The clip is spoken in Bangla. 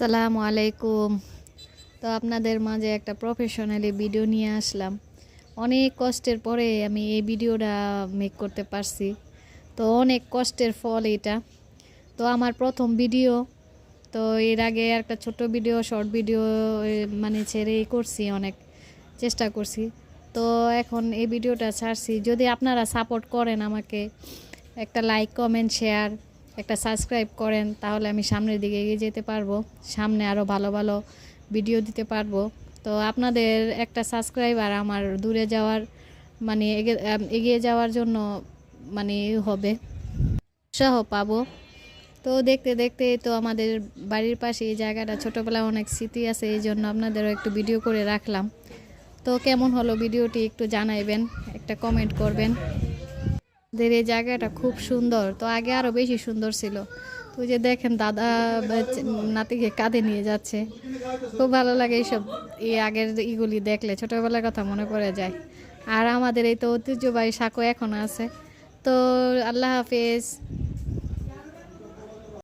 সালামু আলাইকুম। তো আপনাদের মাঝে একটা প্রফেশনালি ভিডিও নিয়ে আসলাম। অনেক কষ্টের পরে আমি এই ভিডিওটা মেক করতে পারছি। তো অনেক কষ্টের ফল এটা। তো আমার প্রথম ভিডিও। তো এর আগে একটা ছোট ভিডিও শর্ট ভিডিও মানে ছেড়েই করছি, অনেক চেষ্টা করছি। তো এখন এই ভিডিওটা ছাড়ছি। যদি আপনারা সাপোর্ট করেন আমাকে, একটা লাইক কমেন্ট শেয়ার একটা সাবস্ক্রাইব করেন, তাহলে আমি সামনের দিকে এগিয়ে যেতে পারবো, সামনে আরও ভালো ভালো ভিডিও দিতে পারবো। তো আপনাদের একটা সাবস্ক্রাইব আর আমার দূরে যাওয়ার মানে এগিয়ে যাওয়ার জন্য মানে হবে, উৎসাহ পাবো। তো দেখতে দেখতে তো আমাদের বাড়ির পাশে এই জায়গাটা ছোটোবেলায় অনেক স্মৃতি আছে, এই জন্য আপনাদেরও একটু ভিডিও করে রাখলাম। তো কেমন হলো ভিডিওটি একটু জানাইবেন, একটা কমেন্ট করবেন। আমাদের এই জায়গাটা খুব সুন্দর, তো আগে আরও বেশি সুন্দর ছিল। তো যে দেখেন দাদা নাতিকে কাঁধে নিয়ে যাচ্ছে, খুব ভালো লাগে এইসব। এই আগের ইগুলি দেখলে ছোটোবেলার কথা মনে পড়ে যায়। আর আমাদের এই তো ঐতিহ্যবাহী সাঁকো এখন আছে। তো আল্লাহ হাফেজ।